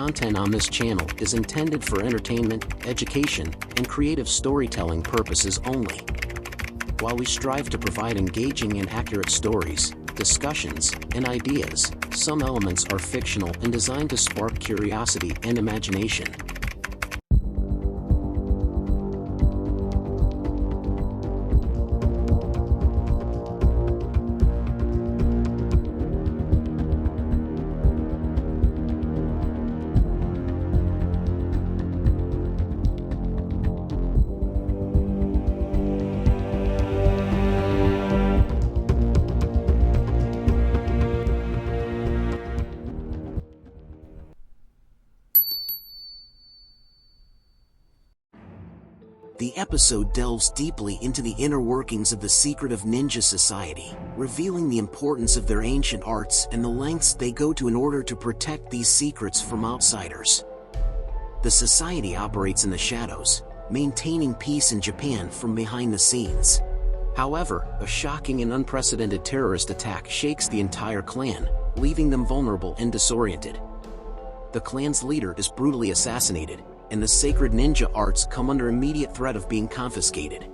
content on this channel is intended for entertainment, education, and creative storytelling purposes only. While we strive to provide engaging and accurate stories, discussions, and ideas, some elements are fictional and designed to spark curiosity and imagination. The episode delves deeply into the inner workings of the secret of ninja society, revealing the importance of their ancient arts and the lengths they go to in order to protect these secrets from outsiders. The society operates in the shadows, maintaining peace in Japan from behind the scenes. However, a shocking and unprecedented terrorist attack shakes the entire clan, leaving them vulnerable and disoriented. The clan's leader is brutally assassinated, and the sacred ninja arts come under immediate threat of being confiscated.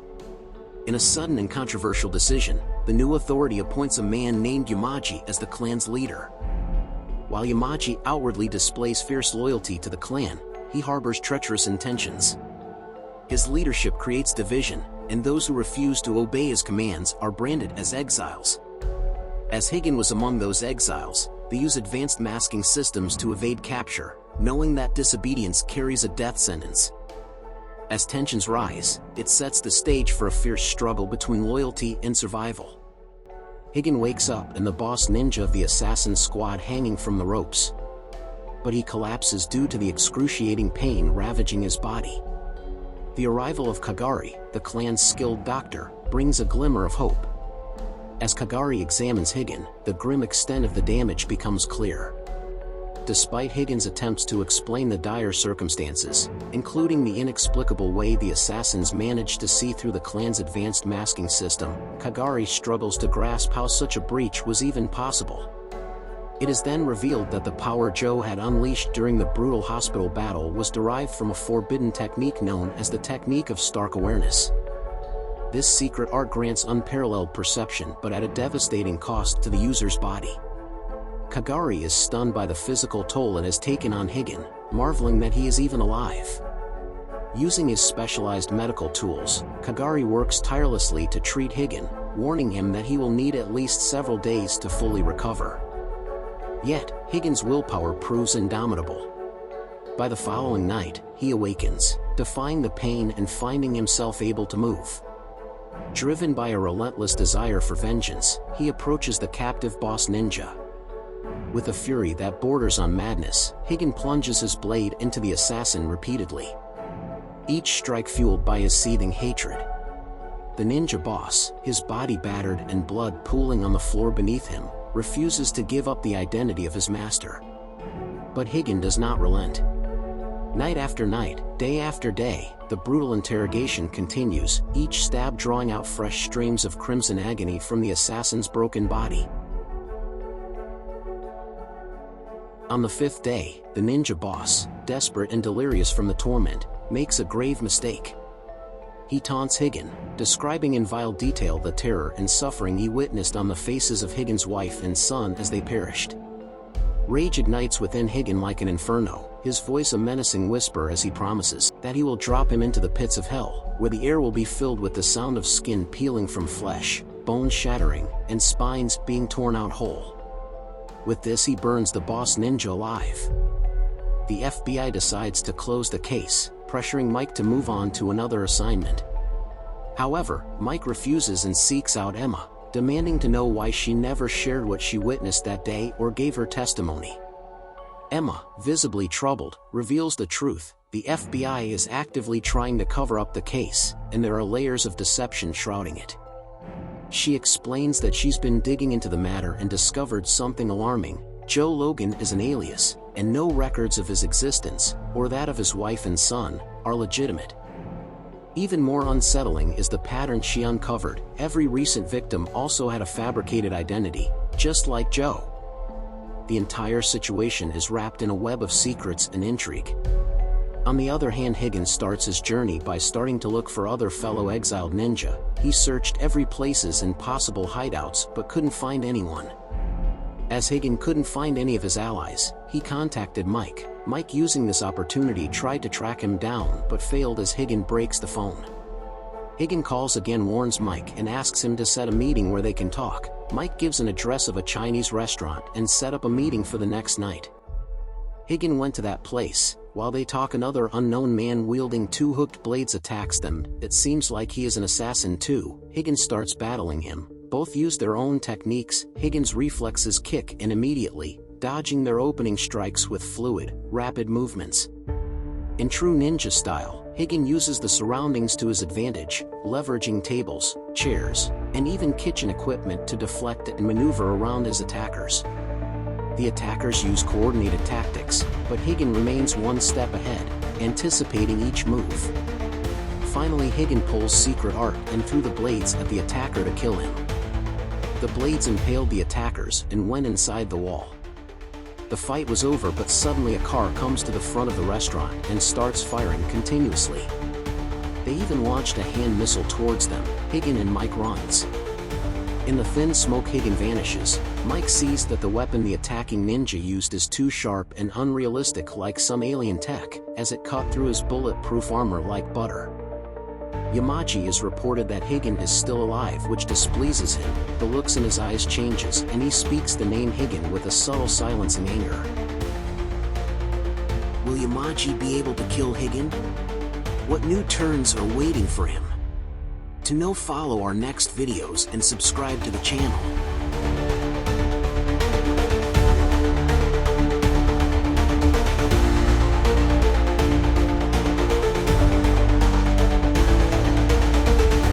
In a sudden and controversial decision, the new authority appoints a man named Yamaji as the clan's leader. While Yamaji outwardly displays fierce loyalty to the clan, he harbors treacherous intentions. His leadership creates division, and those who refuse to obey his commands are branded as exiles. As Higan was among those exiles, they use advanced masking systems to evade capture, knowing that disobedience carries a death sentence. As tensions rise, it sets the stage for a fierce struggle between loyalty and survival. Higan wakes up and the boss ninja of the assassin squad hanging from the ropes. But he collapses due to the excruciating pain ravaging his body. The arrival of Kagari, the clan's skilled doctor, brings a glimmer of hope. As Kagari examines Higan, the grim extent of the damage becomes clear. Despite Higan's attempts to explain the dire circumstances, including the inexplicable way the assassins managed to see through the clan's advanced masking system, Kagari struggles to grasp how such a breach was even possible. It is then revealed that the power Joe had unleashed during the brutal hospital battle was derived from a forbidden technique known as the technique of stark awareness. This secret art grants unparalleled perception but at a devastating cost to the user's body. Kagari is stunned by the physical toll it has taken on Higan, marveling that he is even alive. Using his specialized medical tools, Kagari works tirelessly to treat Higan, warning him that he will need at least several days to fully recover. Yet, Higan's willpower proves indomitable. By the following night, he awakens, defying the pain and finding himself able to move. Driven by a relentless desire for vengeance, he approaches the captive boss ninja. With a fury that borders on madness, Higan plunges his blade into the assassin repeatedly. Each strike fueled by his seething hatred. The ninja boss, his body battered and blood pooling on the floor beneath him, refuses to give up the identity of his master. But Higan does not relent. Night after night, day after day, the brutal interrogation continues, each stab drawing out fresh streams of crimson agony from the assassin's broken body. On the fifth day, the ninja boss, desperate and delirious from the torment, makes a grave mistake. He taunts Higan, describing in vile detail the terror and suffering he witnessed on the faces of Higan's wife and son as they perished. Rage ignites within Higan like an inferno, his voice a menacing whisper as he promises that he will drop him into the pits of hell, where the air will be filled with the sound of skin peeling from flesh, bones shattering, and spines being torn out whole. With this he burns the boss ninja alive. The FBI decides to close the case, pressuring Mike to move on to another assignment. However, Mike refuses and seeks out Emma, demanding to know why she never shared what she witnessed that day or gave her testimony. Emma, visibly troubled, reveals the truth. The FBI is actively trying to cover up the case, and there are layers of deception shrouding it. She explains that she's been digging into the matter and discovered something alarming. Joe Logan is an alias, and no records of his existence, or that of his wife and son, are legitimate. Even more unsettling is the pattern she uncovered. Every recent victim also had a fabricated identity, just like Joe. the entire situation is wrapped in a web of secrets and intrigue. On the other hand, Higan starts his journey by starting to look for other fellow exiled ninja. He searched every places and possible hideouts but couldn't find anyone. As Higan couldn't find any of his allies, he contacted Mike. Mike, using this opportunity, tried to track him down but failed as Higan breaks the phone. Higan calls again, warns Mike, and asks him to set a meeting where they can talk. Mike gives an address of a Chinese restaurant and set up a meeting for the next night. Higan went to that place. While they talk, another unknown man wielding 2 hooked blades attacks them. It seems like he is an assassin too. Higan starts battling him. Both use their own techniques. Higan's reflexes kick in immediately, dodging their opening strikes with fluid, rapid movements. In true ninja style, Higan uses the surroundings to his advantage, leveraging tables, chairs, and even kitchen equipment to deflect and maneuver around his attackers. The attackers use coordinated tactics, but Higan remains one step ahead, anticipating each move. Finally, Higan pulls secret art and threw the blades at the attacker to kill him. The blades impaled the attackers and went inside the wall. The fight was over, but suddenly a car comes to the front of the restaurant and starts firing continuously. They even launched a hand missile towards them. Higan and Mike runs. In the thin smoke, Higan vanishes. Mike sees that the weapon the attacking ninja used is too sharp and unrealistic, like some alien tech, as it cut through his bulletproof armor like butter. Yamaji is reported that Higan is still alive, which displeases him. The looks in his eyes changes and he speaks the name Higan with a subtle silencing anger. Will Yamaji be able to kill Higan? What new turns are waiting for him? To know, follow our next videos and subscribe to the channel.